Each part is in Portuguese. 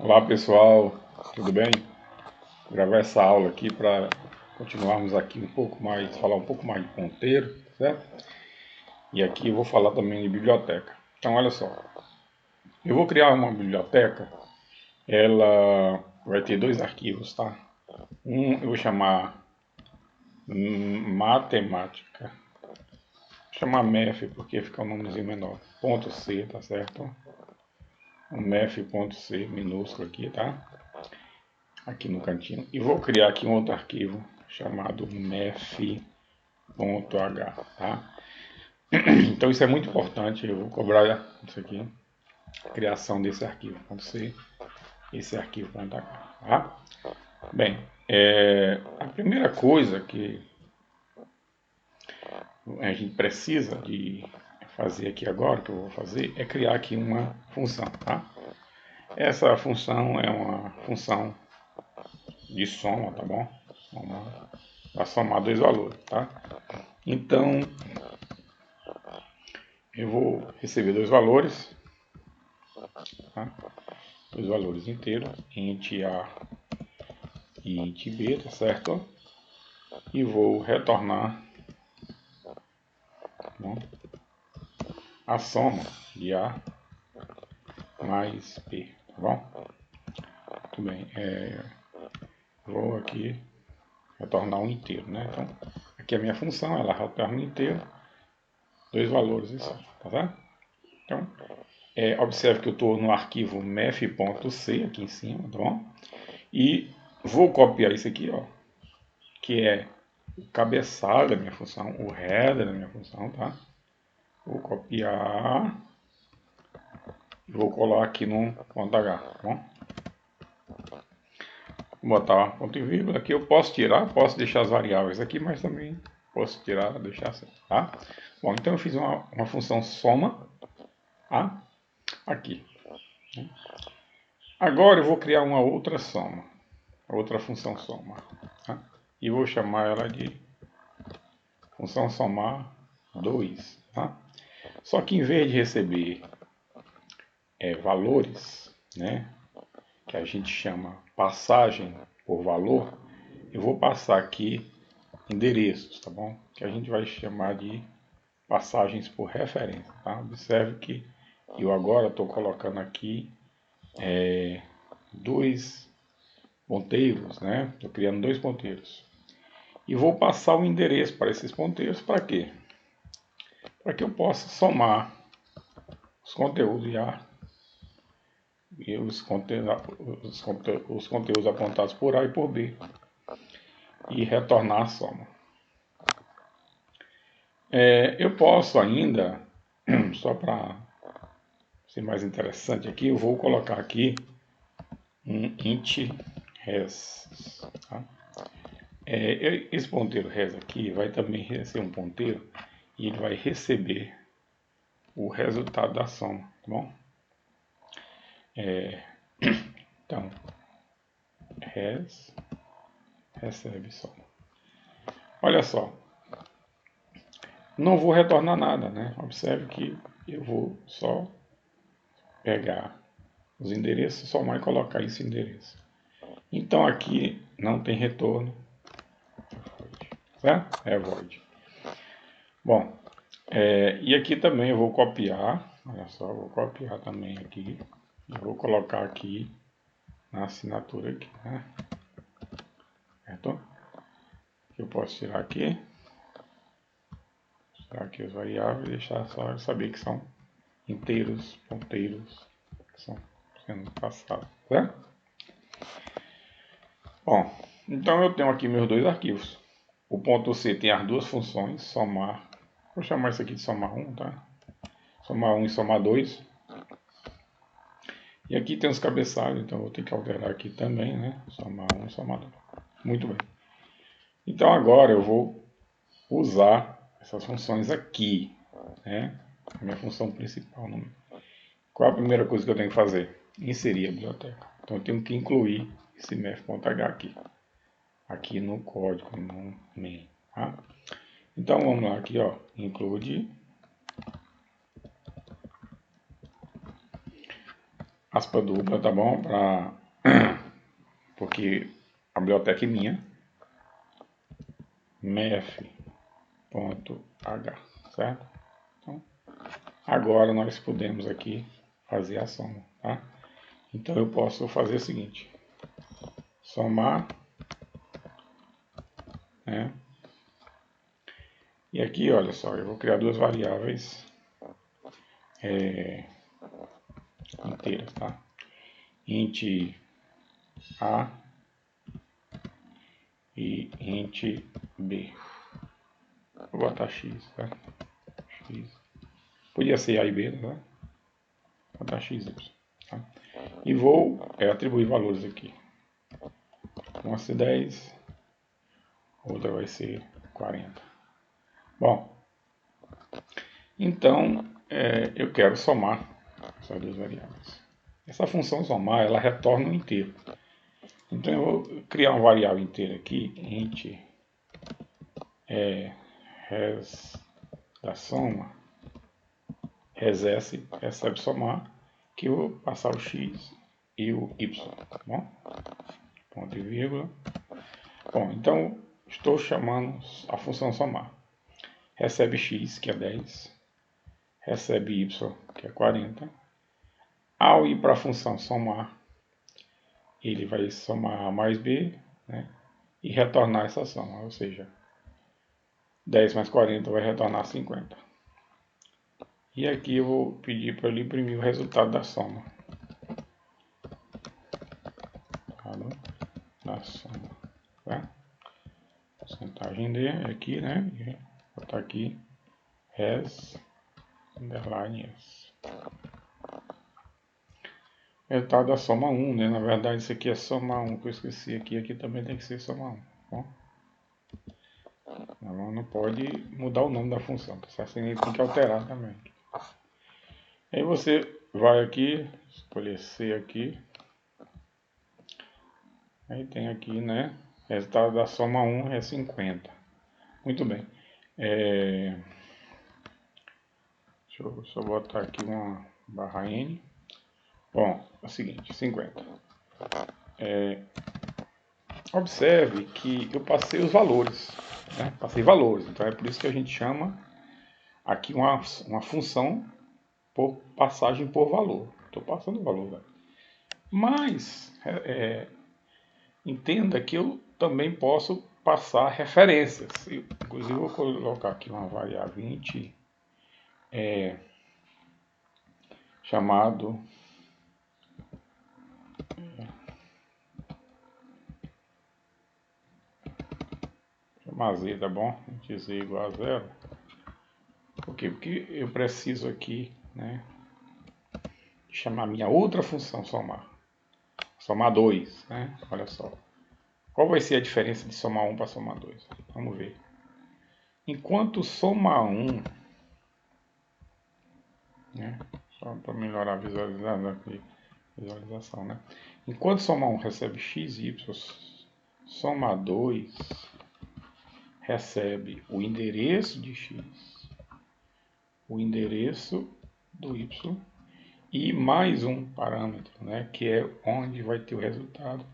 Olá pessoal, tudo bem? Vou gravar essa aula aqui para continuarmos aqui um pouco mais, falar um pouco mais de ponteiro, certo? E aqui eu vou falar também de biblioteca. Então olha só, eu vou criar uma biblioteca, ela vai ter dois arquivos, tá? Um eu vou chamar matemática, vou chamar math porque fica um nomezinho menor, ponto C, tá certo? Um math.c minúsculo aqui, tá? Aqui no cantinho, e vou criar aqui um outro arquivo chamado math.h, tá? Então isso é muito importante, eu vou cobrar isso aqui, a criação desse arquivo .c, esse arquivo .h, tá? Bem, a primeira coisa que a gente precisa de fazer aqui agora, que eu vou fazer, é criar aqui uma função, tá? Essa função é uma função de soma, tá bom? Para somar dois valores, tá? Então, eu vou receber dois valores, tá? Dois valores inteiros, int A e int B, tá certo? E vou retornar, tá, a soma de A mais B, tá bom? Muito bem, vou aqui retornar um inteiro, né? Então, aqui é a minha função, ela retorna um inteiro, dois valores e só, tá certo? Então, observe que eu estou no arquivo math.c aqui em cima, tá bom? E vou copiar isso aqui, ó, que é o cabeçalho da minha função, o header da minha função, tá? Vou copiar e vou colar aqui no ponto H, tá bom? Vou botar ponto e vírgula, aqui eu posso tirar, posso deixar as variáveis aqui, mas também posso tirar, deixar assim, tá? Bom, então eu fiz uma função soma, tá? Aqui. Agora eu vou criar uma outra soma, outra função soma, tá? E vou chamar ela de função somar 2, tá? Só que em vez de receber valores, né, que a gente chama passagem por valor, eu vou passar aqui endereços, tá bom? Que a gente vai chamar de passagens por referência, tá? Observe que eu agora estou colocando aqui dois ponteiros, né? Estou criando dois ponteiros. E vou passar o endereço para esses ponteiros, para quê? Para que eu possa somar os conteúdos A e os conteúdos apontados por A e por B e retornar a soma. Eu posso ainda, só para ser mais interessante aqui, eu vou colocar aqui um int res. Tá? Esse ponteiro res aqui vai também ser um ponteiro e ele vai receber o resultado da soma, tá bom? Então, res recebe soma. Olha só, não vou retornar nada, né? Observe que eu vou só pegar os endereços, somar e colocar esse endereço. Então aqui não tem retorno, certo? É void. Bom, e aqui também eu vou copiar, olha só, vou copiar também aqui, e vou colocar aqui na assinatura aqui, né? Certo? Eu posso tirar aqui as variáveis e deixar só eu saber que são inteiros, ponteiros que estão sendo passados, certo? Bom, então eu tenho aqui meus dois arquivos. O ponto C tem as duas funções, somar, vou chamar isso aqui de somar 1, tá? Somar 1 e somar 2. E aqui tem os cabeçalhos, então vou ter que alterar aqui também, né? Somar 1 e somar 2. Muito bem. Então agora eu vou usar essas funções aqui, né? A minha função principal. Qual a primeira coisa que eu tenho que fazer? Inserir a biblioteca. Então eu tenho que incluir esse math.h aqui no código, no main. Tá? Então vamos lá aqui, ó, include aspa dupla, tá bom? Porque a biblioteca é minha. mef.h, certo? Então, agora nós podemos aqui fazer a soma, tá? Então eu posso fazer o seguinte: somar, né? E aqui, olha só, eu vou criar duas variáveis inteiras, tá? Int A e int B. Vou botar x, tá? X. Podia ser A e B, tá? Vou botar x, tá? E vou atribuir valores aqui. Uma vai ser 10, outra vai ser 40. Bom, então eu quero somar essas duas variáveis. Essa função somar, ela retorna um inteiro. Então eu vou criar uma variável inteira aqui, int res da soma, resesse, recebe somar, que eu vou passar o x e o y, tá bom? Ponto e vírgula. Bom, então estou chamando a função somar. Recebe x, que é 10, recebe y, que é 40. Ao ir para a função somar, ele vai somar a mais b, né, e retornar essa soma, ou seja, 10 mais 40 vai retornar 50. E aqui eu vou pedir para ele imprimir o resultado da soma. Da soma, tá? Porcentagem D aqui, né? Vou botar aqui res underline s. Resultado da soma 1, né? Na verdade isso aqui é soma 1, que eu esqueci aqui. Aqui também tem que ser soma 1, bom? Não pode mudar o nome da função, tá certo? Tem que alterar também. Aí você vai aqui, escolher C aqui. Aí tem aqui, né? Resultado da soma 1 é 50. Muito bem. Deixa eu só botar aqui uma barra N. Bom, é o seguinte, 50. Observe que eu passei os valores, né? Passei valores, então é por isso que a gente chama aqui uma função por passagem por valor. Estou passando o valor, né? Mas entenda que eu também posso passar referências. Inclusive eu vou colocar aqui uma variável int chamado z, tá bom? Int z igual a 0. Por quê? Porque eu preciso aqui, né, chamar minha outra função somar. Somar 2, né? Olha só. Qual vai ser a diferença de somar 1 para somar 2? Vamos ver. Enquanto somar 1, né? Só para melhorar a visualização, né? Enquanto somar 1 recebe x, y, somar 2 recebe o endereço de x, o endereço do y e mais um parâmetro, né? Que é onde vai ter o resultado,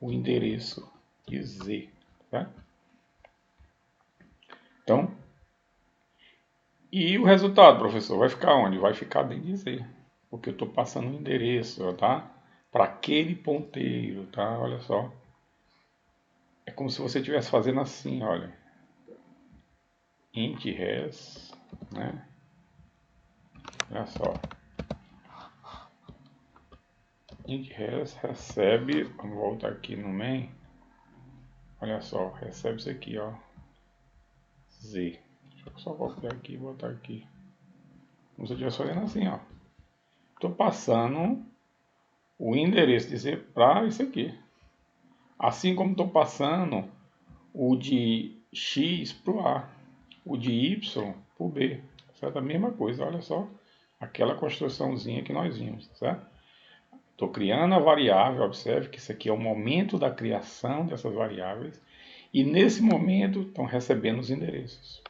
o endereço de z, tá? Então, e o resultado, professor, vai ficar onde? Vai ficar dentro de Z, porque eu estou passando o endereço, tá? Para aquele ponteiro, tá? Olha só. É como se você estivesse fazendo assim, olha. Int res, né? Olha só. Int res recebe, vamos voltar aqui no main. Olha só, recebe isso aqui, ó. Z. Deixa eu só copiar aqui e botar aqui. Como se eu estivesse fazendo assim, ó. Estou passando o endereço de Z para isso aqui. Assim como estou passando o de X para o A, o de Y para o B. Certo? A mesma coisa, olha só. Aquela construçãozinha que nós vimos, certo? Estou criando a variável, observe que isso aqui é o momento da criação dessas variáveis. E nesse momento estão recebendo os endereços.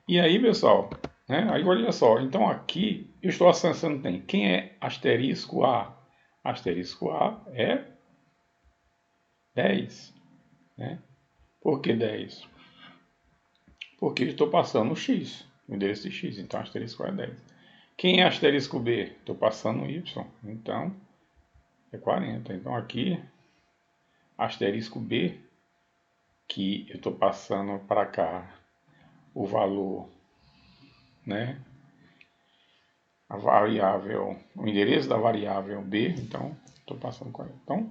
E aí, pessoal, né? Aí olha só, então aqui eu estou acessando quem é asterisco A? Asterisco A é 10, né? Por que 10? Porque eu estou passando o x, o endereço de x, então asterisco A é 10. Quem é asterisco B? Estou passando o y, então é 40. Então aqui, asterisco B, que eu estou passando para cá o valor, né? A variável, o endereço da variável B, então estou passando 40. Então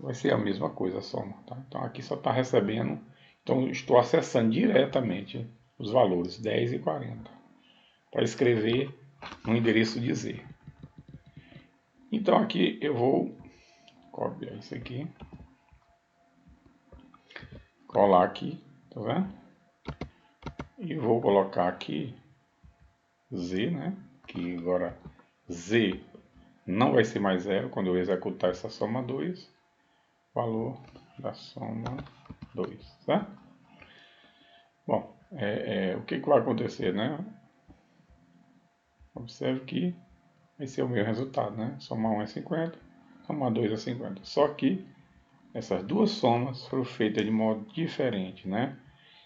vai ser a mesma coisa a soma, tá? Então aqui só está recebendo, então estou acessando diretamente os valores 10 e 40 para escrever no endereço de Z. Então aqui eu vou copiar isso aqui, colar aqui, tá vendo? E vou colocar aqui Z, né? Que agora Z não vai ser mais zero quando eu executar essa soma 2. Valor da soma 2, tá? Bom, o que vai acontecer, né? Observe que esse é o meu resultado, né? Somar 1 é 50, somar 2 é 50. Só que essas duas somas foram feitas de modo diferente, né?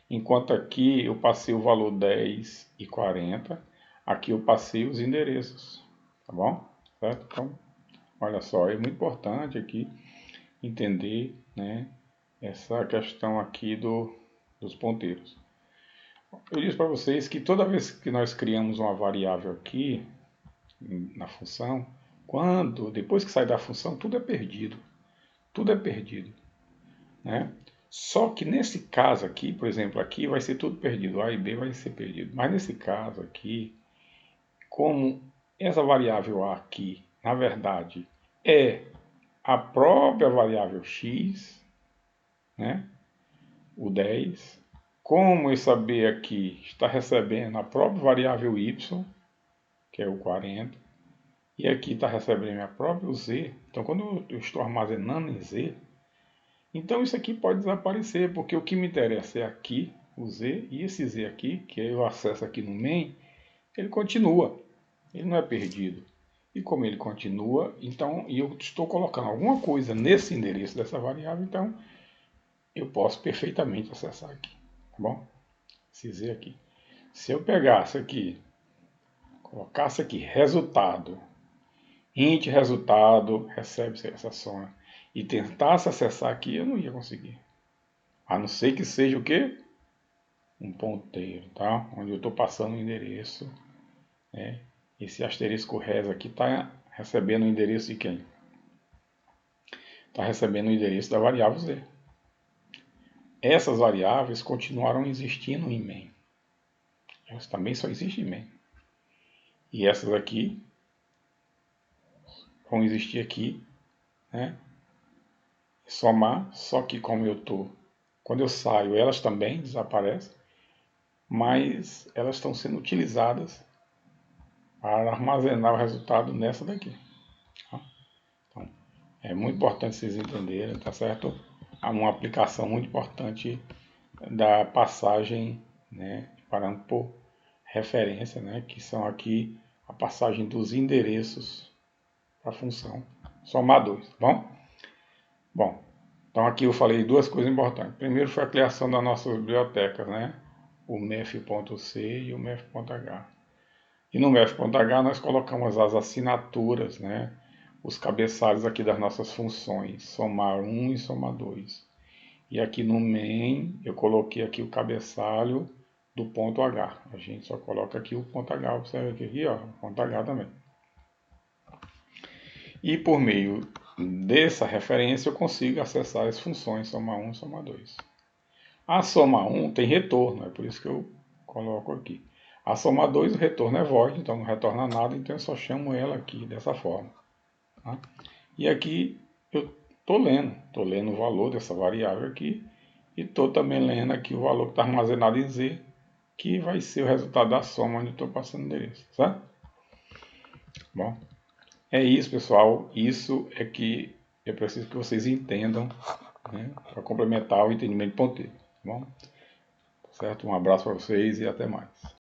Enquanto aqui eu passei o valor 10 e 40, aqui eu passei os endereços, tá bom? Certo? Então, olha só, é muito importante aqui entender, né, essa questão aqui dos ponteiros. Eu disse para vocês que toda vez que nós criamos uma variável aqui na função, depois que sai da função, tudo é perdido. Tudo é perdido, né? Só que nesse caso aqui, por exemplo, aqui vai ser tudo perdido, A e B vai ser perdido. Mas nesse caso aqui, como essa variável A aqui, na verdade, é a própria variável x, né? O 10, como esse B aqui está recebendo a própria variável y, que é o 40, e aqui está recebendo a própria z, então quando eu estou armazenando em z, então isso aqui pode desaparecer, porque o que me interessa é aqui, o z, e esse z aqui, que eu acesso aqui no main, ele continua, ele não é perdido. E como ele continua, então, e eu estou colocando alguma coisa nesse endereço dessa variável, então eu posso perfeitamente acessar aqui, tá bom? Esse z aqui. Se eu pegasse aqui, colocasse aqui resultado, int resultado, recebe essa soma, e tentasse acessar aqui, eu não ia conseguir. A não ser que seja o quê? Um ponteiro, tá? Onde eu estou passando o endereço, né? Esse asterisco res aqui está recebendo o endereço de quem? Está recebendo o endereço da variável z. Essas variáveis continuaram existindo em main. Elas também só existem em main. E essas aqui vão existir aqui, né? Somar, só que como eu estou, quando eu saio, elas também desaparecem, mas elas estão sendo utilizadas para armazenar o resultado nessa daqui. Tá? Então, é muito importante vocês entenderem, tá certo? Há uma aplicação muito importante da passagem, né, parando por referência, né, que são aqui a passagem dos endereços para a função somar 2, tá bom? Bom, então aqui eu falei duas coisas importantes. Primeiro foi a criação das nossas bibliotecas, né? O mef.c e o mef.h. E no mef.h nós colocamos as assinaturas, né? Os cabeçalhos aqui das nossas funções, somar 1 e somar 2. E aqui no main eu coloquei aqui o cabeçalho do ponto H. A gente só coloca aqui o ponto H, observa aqui, ó, ponto H também. E por meio dessa referência eu consigo acessar as funções soma 1 e soma 2. A soma 1 tem retorno, é por isso que eu coloco aqui. A soma 2 o retorno é void, então não retorna nada, então eu só chamo ela aqui dessa forma. Tá? E aqui eu estou lendo o valor dessa variável aqui e estou também lendo aqui o valor que está armazenado em Z, que vai ser o resultado da soma onde eu estou passando o endereço, certo? Bom, é isso, pessoal. Isso é que eu preciso que vocês entendam, né, para complementar o entendimento de ponteiro. Tá bom? Certo? Um abraço para vocês e até mais.